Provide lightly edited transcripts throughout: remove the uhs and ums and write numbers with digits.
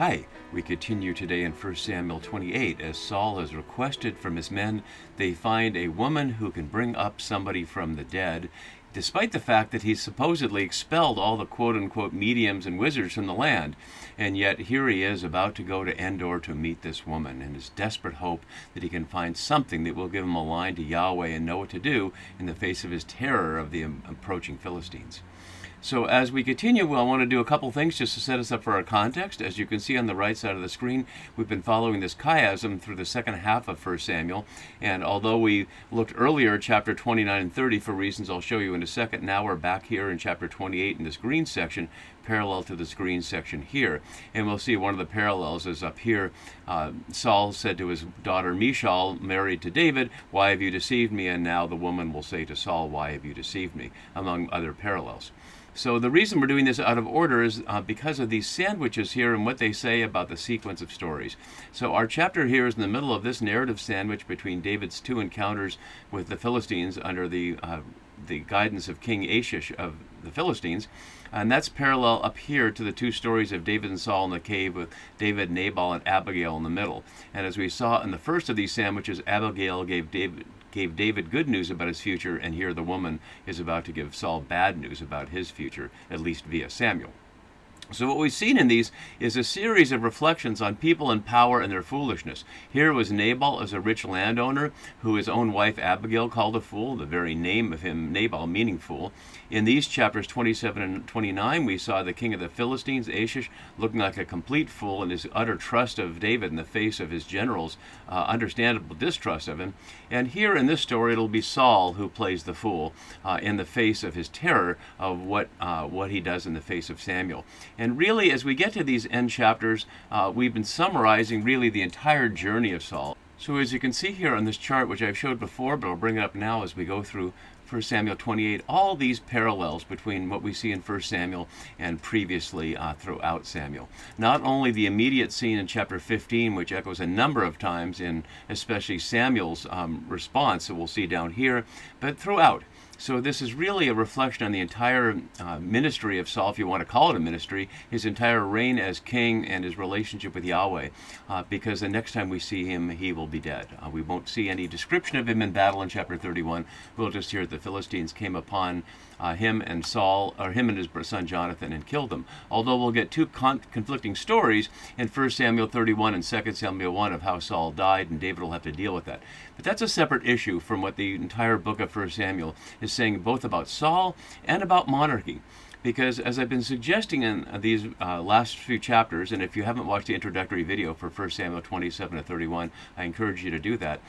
Hi, we continue today in 1 Samuel 28. As Saul has requested from his men, they find a woman who can bring up somebody from the dead, despite the fact that he's supposedly expelled all the quote-unquote mediums and wizards from the land. And yet here he is about to go to Endor to meet this woman in his desperate hope that he can find something that will give him a line to Yahweh and know what to do in the face of his terror of the approaching Philistines. So as we continue, I want to do a couple things just to set us up for our context. As you can see on the right side of the screen, we've been following this chiasm through the second half of 1 Samuel. And although we looked earlier at chapter 29 and 30 for reasons I'll show you in a second, now we're back here in chapter 28 in this green section, parallel to this green section here. And we'll see one of the parallels is up here. Saul said to his daughter Michal, married to David, "Why have you deceived me?" And now the woman will say to Saul, "Why have you deceived me?" among other parallels. So the reason we're doing this out of order is because of these sandwiches here and what they say about the sequence of stories. So our chapter here is in the middle of this narrative sandwich between David's two encounters with the Philistines under the guidance of King Achish of the Philistines. And that's parallel up here to the two stories of David and Saul in the cave with David, Nabal, and Abigail in the middle. And as we saw in the first of these sandwiches, Abigail gave David good news about his future, and here the woman is about to give Saul bad news about his future, at least via Samuel. So what we've seen in these is a series of reflections on people in power and their foolishness. Here was Nabal as a rich landowner who his own wife Abigail called a fool, the very name of him, Nabal, meaning fool. In these chapters 27 and 29, we saw the king of the Philistines, Achish, looking like a complete fool in his utter trust of David in the face of his generals' understandable distrust of him. And here in this story, it'll be Saul who plays the fool in the face of his terror of what he does in the face of Samuel. And really, as we get to these end chapters, we've been summarizing really the entire journey of Saul. So as you can see here on this chart, which I've showed before, but I'll bring it up now as we go through 1 Samuel 28, all these parallels between what we see in 1 Samuel and previously throughout Samuel. Not only the immediate scene in chapter 15, which echoes a number of times in especially Samuel's response that we'll see down here, but throughout. So this is really a reflection on the entire ministry of Saul, if you want to call it a ministry, his entire reign as king and his relationship with Yahweh, because the next time we see him, he will be dead. We won't see any description of him in battle in chapter 31. We'll just hear that the Philistines came upon him and Saul, or him and his son Jonathan, and killed them. Although we'll get two conflicting stories in 1 Samuel 31 and 2 Samuel 1 of how Saul died, and David will have to deal with that. But that's a separate issue from what the entire book of 1 Samuel is saying both about Saul and about monarchy. Because as I've been suggesting in these last few chapters, and if you haven't watched the introductory video for 1 Samuel 27 to 31, I encourage you to do that.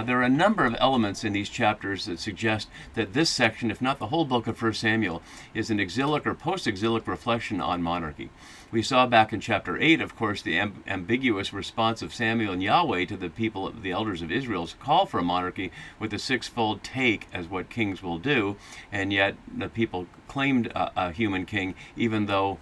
There are a number of elements in these chapters that suggest that this section, if not the whole book of 1 Samuel, is an exilic or post-exilic reflection on monarchy. We saw back in chapter 8, of course, the ambiguous response of Samuel and Yahweh to the people, the elders of Israel's call for a monarchy with a sixfold take as what kings will do, and yet the people claimed a human king, even though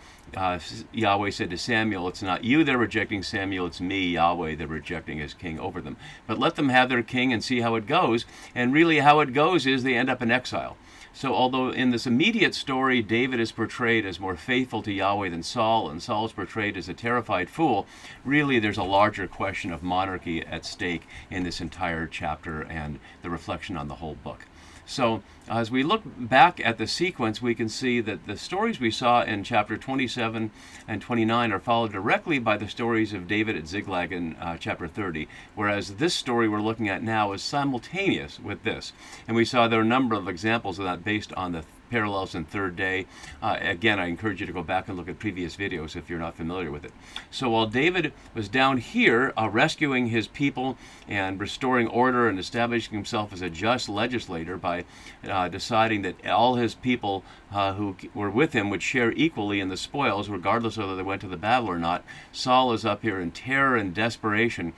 Yahweh said to Samuel, "It's not you they're rejecting, Samuel, it's me, Yahweh, they're rejecting as king over them. But let them have their king and see how it goes." And really how it goes is they end up in exile. So although in this immediate story, David is portrayed as more faithful to Yahweh than Saul, and Saul is portrayed as a terrified fool, really there's a larger question of monarchy at stake in this entire chapter and the reflection on the whole book. So as we look back at the sequence, we can see that the stories we saw in chapter 27 and 29 are followed directly by the stories of David at Ziklag in chapter 30, whereas this story we're looking at now is simultaneous with this. And we saw there are a number of examples of that based on the parallels in Third Day. Again, I encourage you to go back and look at previous videos if you're not familiar with it. So while David was down here rescuing his people and restoring order and establishing himself as a just legislator by deciding that all his people who were with him would share equally in the spoils, regardless of whether they went to the battle or not, Saul is up here in terror and desperation,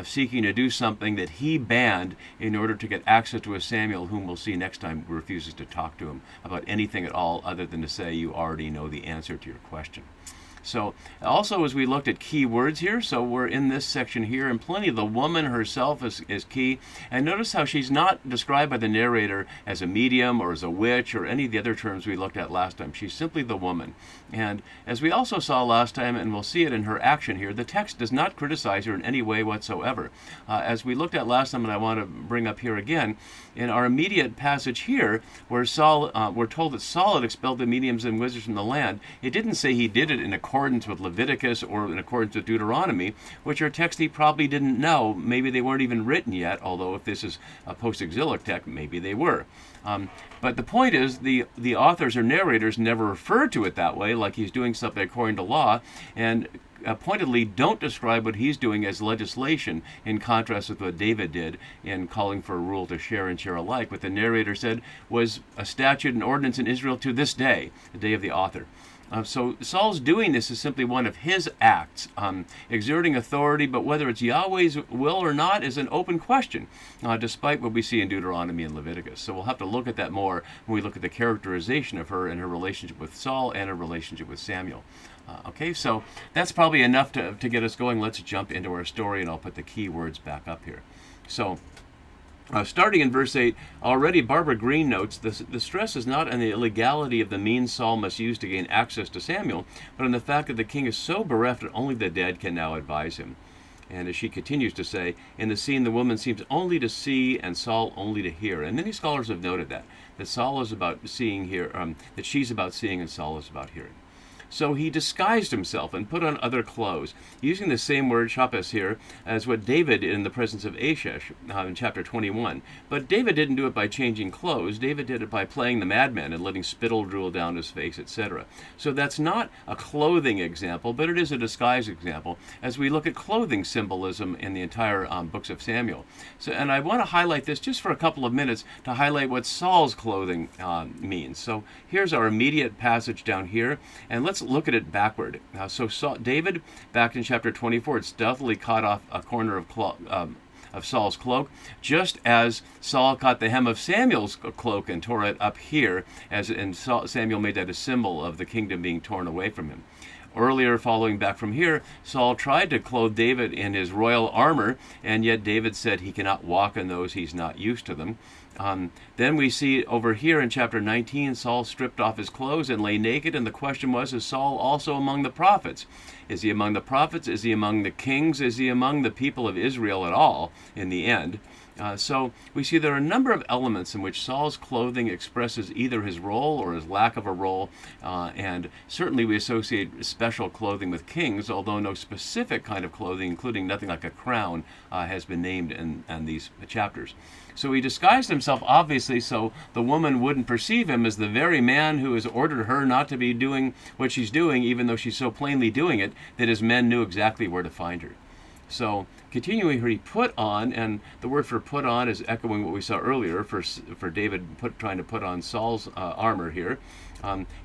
seeking to do something that he banned in order to get access to a Samuel, whom we'll see next time refuses to talk to him about anything at all other than to say, "You already know the answer to your question." So also, as we looked at key words here, so we're in this section here, and plenty of the woman herself is key. And notice how she's not described by the narrator as a medium or as a witch or any of the other terms we looked at last time. She's simply the woman. And as we also saw last time, and we'll see it in her action here, the text does not criticize her in any way whatsoever. As we looked at last time, and I want to bring up here again, in our immediate passage here, where we're told that Saul had expelled the mediums and wizards from the land, it didn't say he did it in accordance with Leviticus or in accordance with Deuteronomy, which are texts he probably didn't know. Maybe they weren't even written yet, although if this is a post-exilic text, maybe they were. But the point is, the authors or narrators never refer to it that way, like he's doing something according to law, and pointedly don't describe what he's doing as legislation, in contrast with what David did in calling for a rule to share and share alike. What the narrator said was a statute and ordinance in Israel to this day, the day of the author. So Saul's doing this is simply one of his acts, exerting authority, but whether it's Yahweh's will or not is an open question, despite what we see in Deuteronomy and Leviticus. So we'll have to look at that more when we look at the characterization of her and her relationship with Saul and her relationship with Samuel. Okay, so that's probably enough to get us going. Let's jump into our story, and I'll put the key words back up here. So, starting in verse 8, already Barbara Green notes the stress is not on the illegality of the means Saul must use to gain access to Samuel, but on the fact that the king is so bereft that only the dead can now advise him. And as she continues to say, in the scene the woman seems only to see and Saul only to hear. And many scholars have noted that Saul is about seeing here, that she's about seeing and Saul is about hearing. So he disguised himself and put on other clothes, using the same word, shapes, here, as what David did in the presence of Achish in chapter 21. But David didn't do it by changing clothes. David did it by playing the madman and letting spittle drool down his face, etc. So that's not a clothing example, but it is a disguise example, as we look at clothing symbolism in the entire books of Samuel. So, and I want to highlight this just for a couple of minutes to highlight what Saul's clothing means. So here's our immediate passage down here, and let's look at it backward. So David, back in chapter 24, had stealthily caught off a corner of Saul's cloak, just as Saul caught the hem of Samuel's cloak and tore it up here, and Samuel made that a symbol of the kingdom being torn away from him. Earlier, following back from here, Saul tried to clothe David in his royal armor, and yet David said he cannot walk in those, he's not used to them. Then we see over here in chapter 19, Saul stripped off his clothes and lay naked, and the question was, is Saul also among the prophets? Is he among the prophets? Is he among the kings? Is he among the people of Israel at all in the end? So we see there are a number of elements in which Saul's clothing expresses either his role or his lack of a role, and certainly we associate special clothing with kings, although no specific kind of clothing, including nothing like a crown, has been named in these chapters. So he disguised himself, obviously, so the woman wouldn't perceive him as the very man who has ordered her not to be doing what she's doing, even though she's so plainly doing it that his men knew exactly where to find her. So continuing, he put on, and the word for put on is echoing what we saw earlier for David trying to put on Saul's armor here.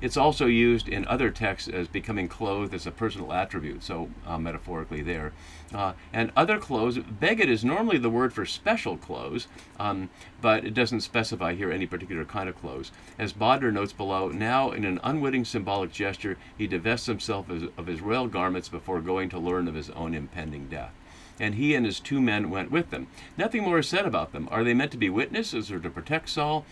It's also used in other texts as becoming clothed as a personal attribute, so metaphorically there. And other clothes, beged is normally the word for special clothes, but it doesn't specify here any particular kind of clothes. As Bodner notes below, now in an unwitting symbolic gesture, he divests himself of his royal garments before going to learn of his own impending death. And he and his 2 men went with them. Nothing more is said about them. Are they meant to be witnesses or to protect Saul?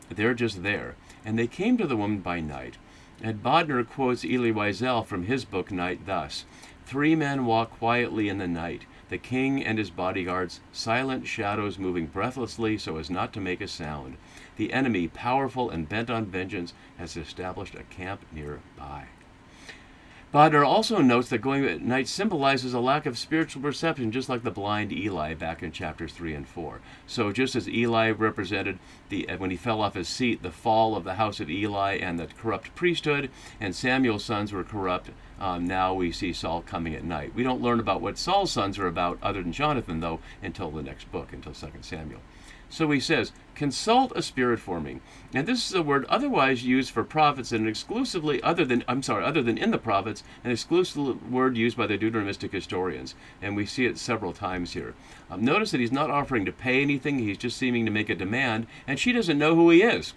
They're just there. And they came to the woman by night. And Bodner quotes Elie Wiesel from his book Night thus: 3 men walk quietly in the night, the king and his bodyguards, silent shadows moving breathlessly so as not to make a sound. The enemy, powerful and bent on vengeance, has established a camp nearby. Bodner also notes that going at night symbolizes a lack of spiritual perception, just like the blind Eli back in chapters 3 and 4. So just as Eli represented, when he fell off his seat, the fall of the house of Eli and the corrupt priesthood, and Samuel's sons were corrupt, now we see Saul coming at night. We don't learn about what Saul's sons are about, other than Jonathan, though, until the next book, until 2 Samuel. So he says, consult a spirit for me. And this is a word otherwise used for prophets and exclusively other than in the prophets, an exclusive word used by the Deuteronomistic historians. And we see it several times here. Notice that he's not offering to pay anything, he's just seeming to make a demand, and she doesn't know who he is.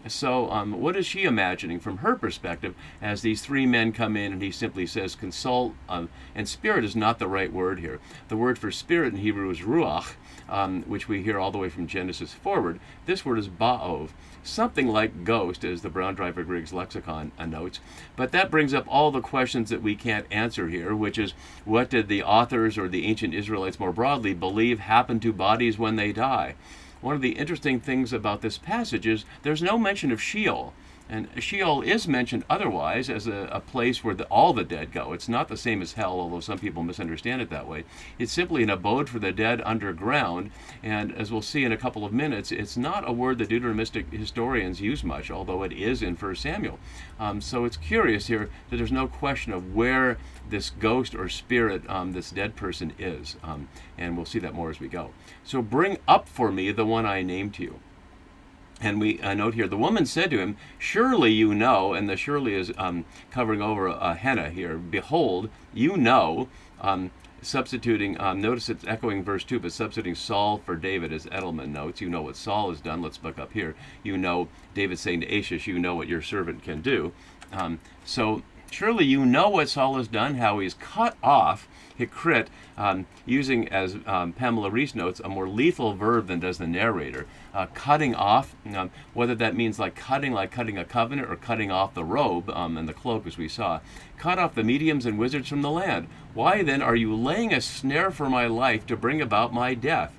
So what is she imagining from her perspective as these three men come in and he simply says consult, and spirit is not the right word here. The word for spirit in Hebrew is ruach, which we hear all the way from Genesis forward. This word is ba'ov, something like ghost, as the Brown Driver Griggs lexicon notes. But that brings up all the questions that we can't answer here, which is, what did the authors or the ancient Israelites more broadly believe happened to bodies when they die? One of the interesting things about this passage is there's no mention of Sheol. And Sheol is mentioned otherwise as a place where all the dead go. It's not the same as hell, although some people misunderstand it that way. It's simply an abode for the dead underground. And as we'll see in a couple of minutes, it's not a word that Deuteronomistic historians use much, although it is in 1 Samuel. So it's curious here that there's no question of where this ghost or spirit, this dead person is. And we'll see that more as we go. So bring up for me the one I named to you. And we note here, the woman said to him, surely you know, and the surely is covering over a henna here, behold, you know, substituting, notice it's echoing verse 2, but substituting Saul for David, as Edelman notes. You know what Saul has done. Let's look up here. You know, David saying to Achish, you know what your servant can do. So surely you know what Saul has done, how he's cut off Hikrit, using, as Pamela Reese notes, a more lethal verb than does the narrator. Cutting off, whether that means like cutting a covenant, or cutting off the robe and the cloak, as we saw. Cut off the mediums and wizards from the land. Why then are you laying a snare for my life to bring about my death?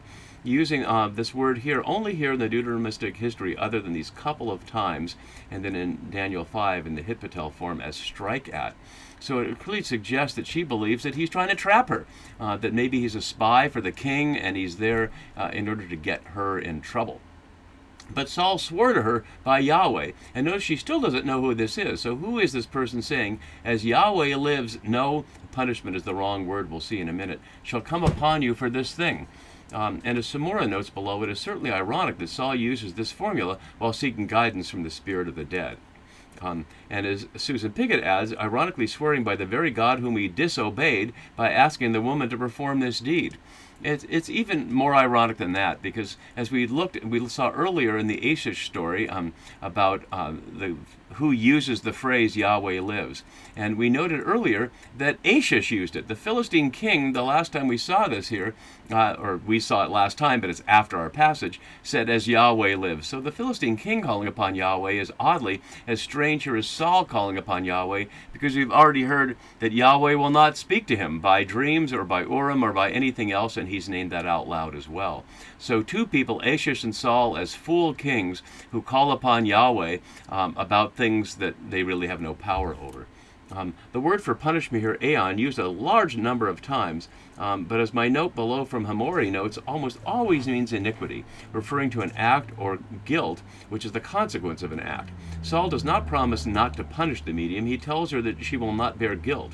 Using this word here, only here in the Deuteronomistic history, other than these couple of times, and then in Daniel 5 in the Hitpatel form as strike at. So it clearly suggests that she believes that he's trying to trap her, that maybe he's a spy for the king and he's there in order to get her in trouble. But Saul swore to her by Yahweh. And notice she still doesn't know who this is. So who is this person saying, as Yahweh lives, no, punishment is the wrong word, we'll see in a minute, shall come upon you for this thing. And as Samora notes below, it is certainly ironic that Saul uses this formula while seeking guidance from the spirit of the dead. And as Susan Pickett adds, ironically swearing by the very God whom he disobeyed by asking the woman to perform this deed. It's even more ironic than that, because as we saw earlier in the Achish story about who uses the phrase Yahweh lives. And we noted earlier that Achish used it. The Philistine king, the last time we saw this here, or we saw it last time, but it's after our passage, said, as Yahweh lives. So the Philistine king calling upon Yahweh is oddly as strange here as Saul calling upon Yahweh, because we've already heard that Yahweh will not speak to him by dreams or by Urim or by anything else, and he's named that out loud as well. So two people, Achish and Saul, as fool kings who call upon Yahweh about things that they really have no power over. The word for punishment here, aeon, used a large number of times, but as my note below from Hamori notes, almost always means iniquity, referring to an act or guilt, which is the consequence of an act. Saul does not promise not to punish the medium. He tells her that she will not bear guilt.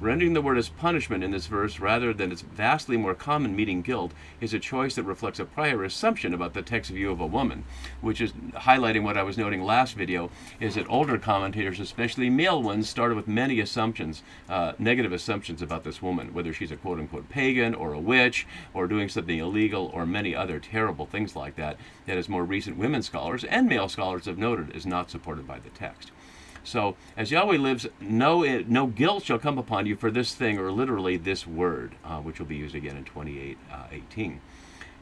Rendering the word as punishment in this verse rather than its vastly more common meaning guilt is a choice that reflects a prior assumption about the text view of a woman, which is highlighting what I was noting last video, is that older commentators, especially male ones, started with many assumptions, negative assumptions about this woman, whether she's a quote-unquote pagan or a witch or doing something illegal or many other terrible things like that, that as more recent women scholars and male scholars have noted is not supported by the text. So, as Yahweh lives, no guilt shall come upon you for this thing, or literally this word, which will be used again in 28:18.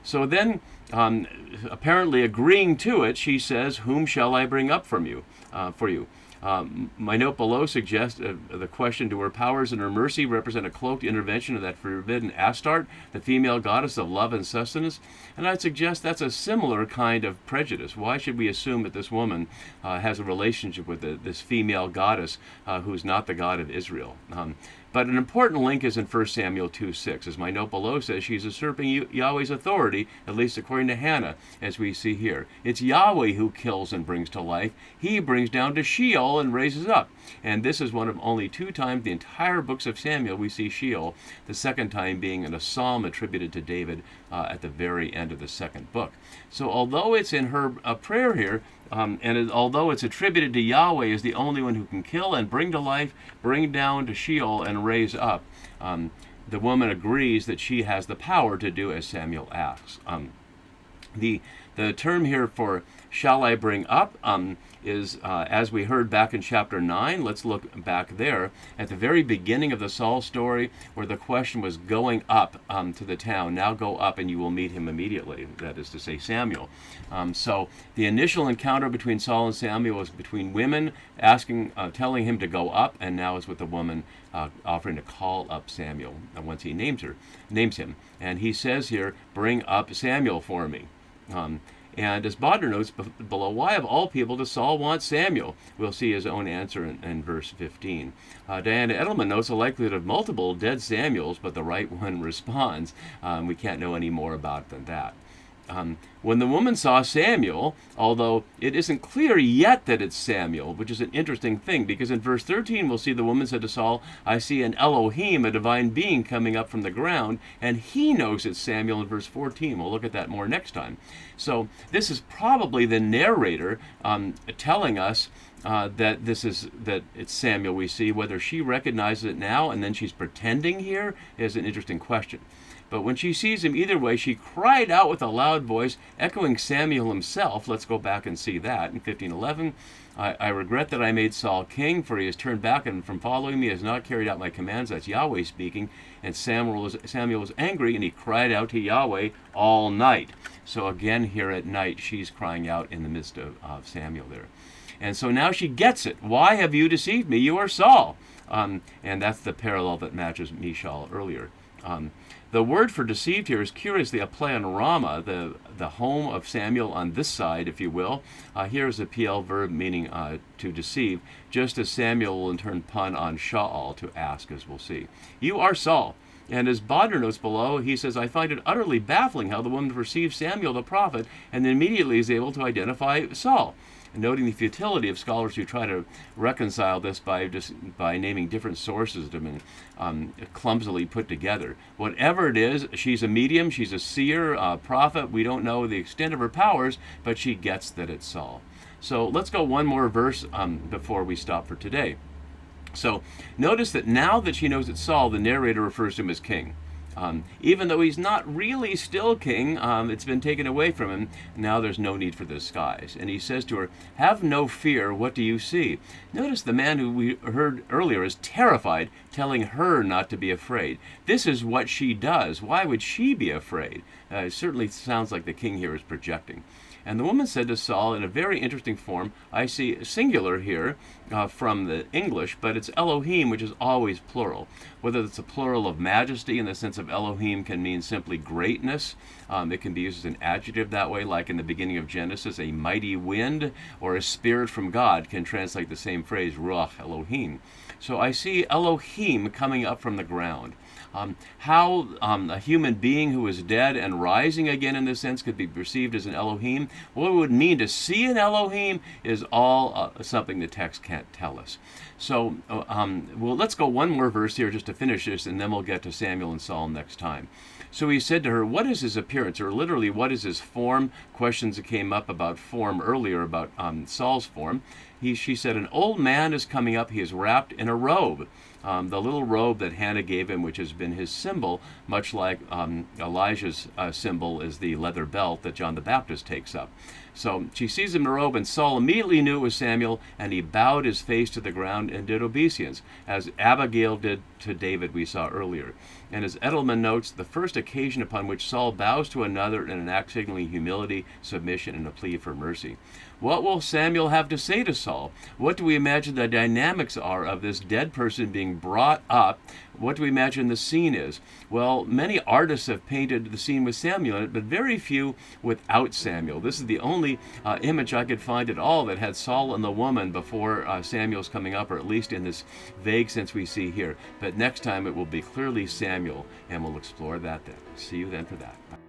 So then, apparently agreeing to it, she says, whom shall I bring up for you? My note below suggests the question, do her powers and her mercy represent a cloaked intervention of that forbidden Astarte, the female goddess of love and sustenance? And I'd suggest that's a similar kind of prejudice. Why should we assume that this woman has a relationship with this female goddess who's not the God of Israel? But an important link is in 1 Samuel 2:6. As my note below says, she's usurping Yahweh's authority, at least according to Hannah, as we see here. It's Yahweh who kills and brings to life. He brings down to Sheol and raises up. And this is one of only 2 times the entire books of Samuel we see Sheol, the second time being in a psalm attributed to David at the very end of the second book. So although it's in her prayer here, although it's attributed to Yahweh as the only one who can kill and bring to life, bring down to Sheol and raise up, the woman agrees that she has the power to do as Samuel asks. The The term here for shall I bring up is, as we heard back in chapter 9, let's look back there at the very beginning of the Saul story where the question was going up to the town. Now go up and you will meet him immediately. That is to say, Samuel. So the initial encounter between Saul and Samuel was between women telling him to go up, and now is with the woman offering to call up Samuel once he names him. And he says here, bring up Samuel for me. And as Bodner notes below, why of all people does Saul want Samuel? We'll see his own answer in verse 15. Diana Edelman notes the likelihood of multiple dead Samuels, but the right one responds. We can't know any more about it than that. When the woman saw Samuel, although it isn't clear yet that it's Samuel, which is an interesting thing, because in verse 13 we'll see the woman said to Saul, I see an Elohim, a divine being, coming up from the ground, and he knows it's Samuel in verse 14. We'll look at that more next time. So this is probably the narrator telling us that it's Samuel we see. Whether she recognizes it now and then she's pretending here is an interesting question. But when she sees him either way, she cried out with a loud voice, echoing Samuel himself. Let's go back and see that in 15:11. I regret that I made Saul king, for he has turned back and from following me has not carried out my commands. That's Yahweh speaking. And Samuel was angry, and he cried out to Yahweh all night. So again, here at night, she's crying out in the midst of Samuel there. And so now she gets it. Why have you deceived me? You are Saul. And that's the parallel that matches Mishal earlier. The word for deceived here is curiously a play on Ramah, the home of Samuel on this side, if you will. Here is a PL verb meaning to deceive, just as Samuel will in turn pun on Shaul, to ask, as we'll see. You are Saul. And as Bodner notes below, he says, I find it utterly baffling how the woman perceives Samuel the prophet and then immediately is able to identify Saul. Noting the futility of scholars who try to reconcile this by naming different sources that have been clumsily put together. Whatever it is, she's a medium, she's a seer, a prophet. We don't know the extent of her powers, but she gets that it's Saul. So let's go one more verse before we stop for today. So notice that now that she knows it's Saul, the narrator refers to him as king. Even though he's not really still king, it's been taken away from him. Now there's no need for disguise. And he says to her, have no fear, what do you see? Notice the man who we heard earlier is terrified, telling her not to be afraid. This is what she does. Why would she be afraid? It certainly sounds like the king here is projecting. And the woman said to Saul in a very interesting form, I see singular here from the English, but it's Elohim, which is always plural. Whether it's a plural of majesty in the sense of Elohim can mean simply greatness. It can be used as an adjective that way, like in the beginning of Genesis, a mighty wind, or a spirit from God can translate the same phrase, Ruach Elohim. So I see Elohim coming up from the ground. How a human being who is dead and rising again in this sense could be perceived as an Elohim, what it would mean to see an Elohim is all something the text can't tell us. So well, let's go one more verse here just to finish this, and then we'll get to Samuel and Saul next time. So he said to her, what is his appearance, or literally, what is his form? Questions that came up about form earlier, about Saul's form. She said, an old man is coming up. He is wrapped in a robe. The little robe that Hannah gave him, which has been his symbol, much like Elijah's symbol is the leather belt that John the Baptist takes up. So she sees him in a robe, and Saul immediately knew it was Samuel, and he bowed his face to the ground and did obeisance, as Abigail did to David we saw earlier. And as Edelman notes, the first occasion upon which Saul bows to another in an act signaling humility, submission, and a plea for mercy. What will Samuel have to say to Saul? What do we imagine the dynamics are of this dead person being brought up? What do we imagine the scene is? Well, many artists have painted the scene with Samuel in it, but very few without Samuel. This is the only image I could find at all that had Saul and the woman before Samuel's coming up, or at least in this vague sense we see here. But next time it will be clearly Samuel, and we'll explore that then. See you then for that. Bye.